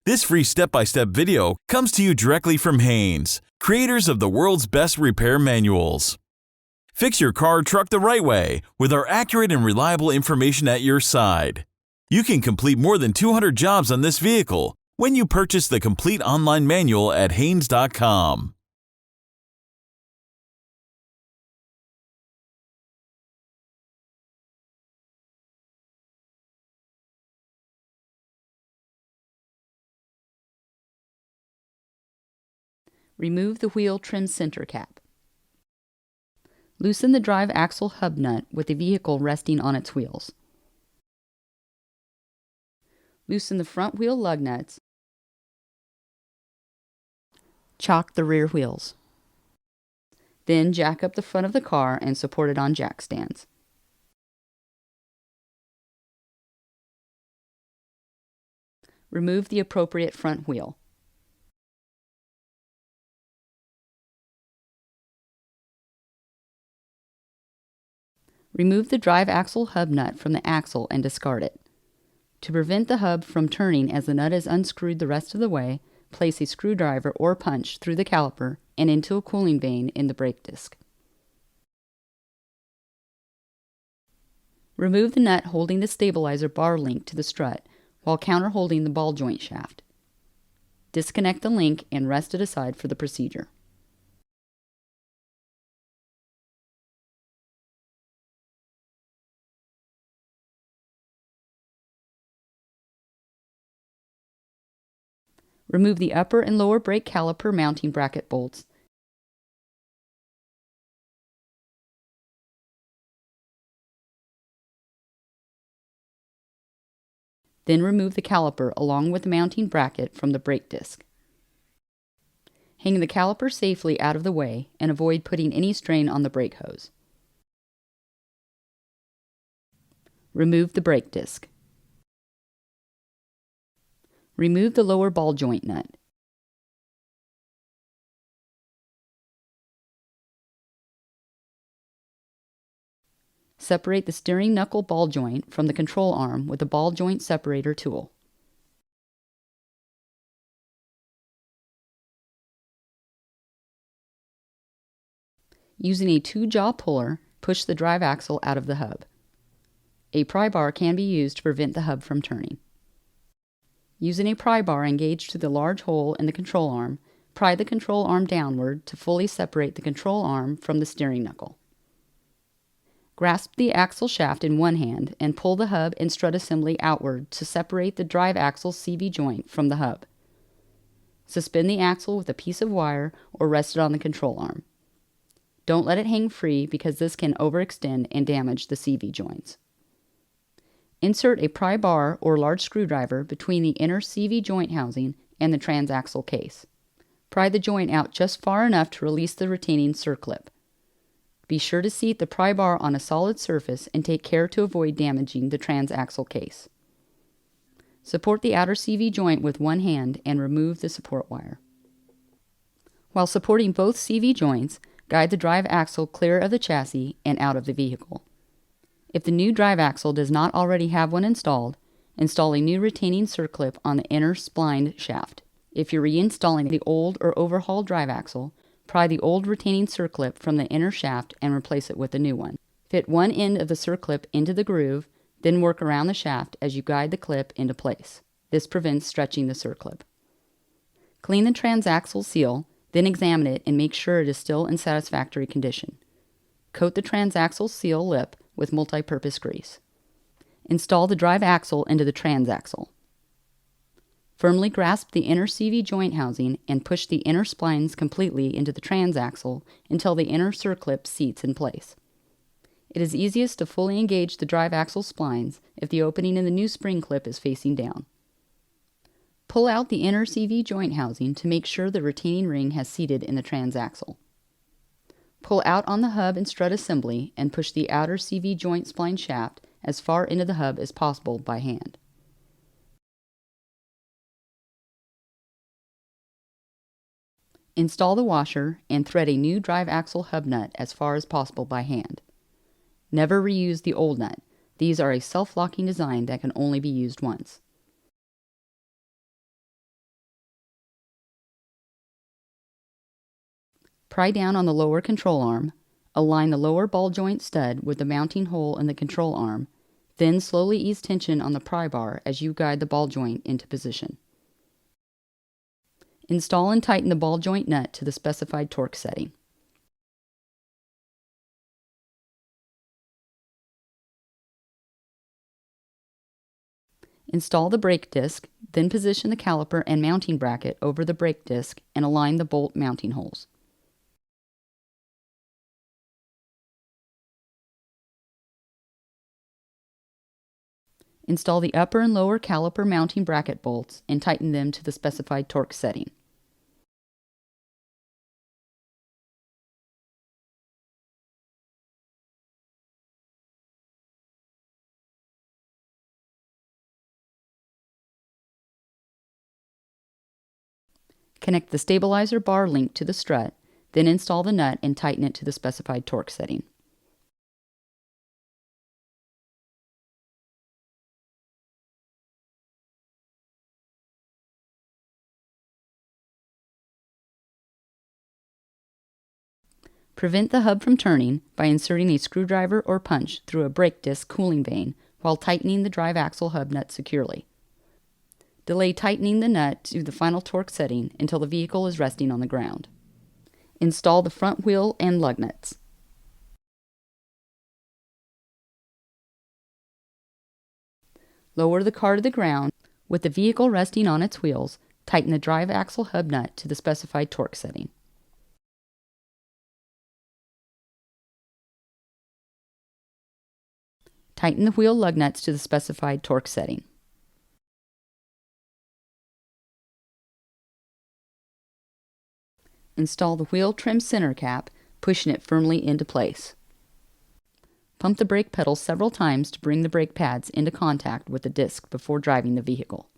This free step-by-step video comes to you directly from Haynes, creators of the world's best repair manuals. Fix your car or truck the right way with our accurate and reliable information at your side. You can complete more than 200 jobs on this vehicle when you purchase the complete online manual at Haynes.com. Remove the wheel trim center cap. Loosen the drive axle hub nut with the vehicle resting on its wheels. Loosen the front wheel lug nuts. Chock the rear wheels. Then jack up the front of the car and support it on jack stands. Remove the appropriate front wheel. Remove the drive axle hub nut from the axle and discard it. To prevent the hub from turning as the nut is unscrewed the rest of the way, place a screwdriver or punch through the caliper and into a cooling vane in the brake disc. Remove the nut holding the stabilizer bar link to the strut while counter-holding the ball joint shaft. Disconnect the link and rest it aside for the procedure. Remove the upper and lower brake caliper mounting bracket bolts. Then remove the caliper along with the mounting bracket from the brake disc. Hang the caliper safely out of the way and avoid putting any strain on the brake hose. Remove the brake disc. Remove the lower ball joint nut. Separate the steering knuckle ball joint from the control arm with the ball joint separator tool. Using a 2-jaw puller, push the drive axle out of the hub. A pry bar can be used to prevent the hub from turning. Using a pry bar engaged through the large hole in the control arm, pry the control arm downward to fully separate the control arm from the steering knuckle. Grasp the axle shaft in one hand and pull the hub and strut assembly outward to separate the drive axle CV joint from the hub. Suspend the axle with a piece of wire or rest it on the control arm. Don't let it hang free because this can overextend and damage the CV joints. Insert a pry bar or large screwdriver between the inner CV joint housing and the transaxle case. Pry the joint out just far enough to release the retaining circlip. Be sure to seat the pry bar on a solid surface and take care to avoid damaging the transaxle case. Support the outer CV joint with one hand and remove the support wire. While supporting both CV joints, guide the drive axle clear of the chassis and out of the vehicle. If the new drive axle does not already have one installed, install a new retaining circlip on the inner splined shaft. If you're reinstalling the old or overhauled drive axle, pry the old retaining circlip from the inner shaft and replace it with a new one. Fit one end of the circlip into the groove, then work around the shaft as you guide the clip into place. This prevents stretching the circlip. Clean the transaxle seal, then examine it and make sure it is still in satisfactory condition. Coat the transaxle seal lip with multi-purpose grease. Install the drive axle into the transaxle. Firmly grasp the inner CV joint housing and push the inner splines completely into the transaxle until the inner circlip seats in place. It is easiest to fully engage the drive axle splines if the opening in the new spring clip is facing down. Pull out the inner CV joint housing to make sure the retaining ring has seated in the transaxle. Pull out on the hub and strut assembly and push the outer CV joint spline shaft as far into the hub as possible by hand. Install the washer and thread a new drive axle hub nut as far as possible by hand. Never reuse the old nut. These are a self-locking design that can only be used once. Pry down on the lower control arm, align the lower ball joint stud with the mounting hole in the control arm, then slowly ease tension on the pry bar as you guide the ball joint into position. Install and tighten the ball joint nut to the specified torque setting. Install the brake disc, then position the caliper and mounting bracket over the brake disc and align the bolt mounting holes. Install the upper and lower caliper mounting bracket bolts and tighten them to the specified torque setting. Connect the stabilizer bar link to the strut, then install the nut and tighten it to the specified torque setting. Prevent the hub from turning by inserting a screwdriver or punch through a brake disc cooling vane while tightening the drive axle hub nut securely. Delay tightening the nut to the final torque setting until the vehicle is resting on the ground. Install the front wheel and lug nuts. Lower the car to the ground. With the vehicle resting on its wheels, tighten the drive axle hub nut to the specified torque setting. Tighten the wheel lug nuts to the specified torque setting. Install the wheel trim center cap, pushing it firmly into place. Pump the brake pedal several times to bring the brake pads into contact with the disc before driving the vehicle.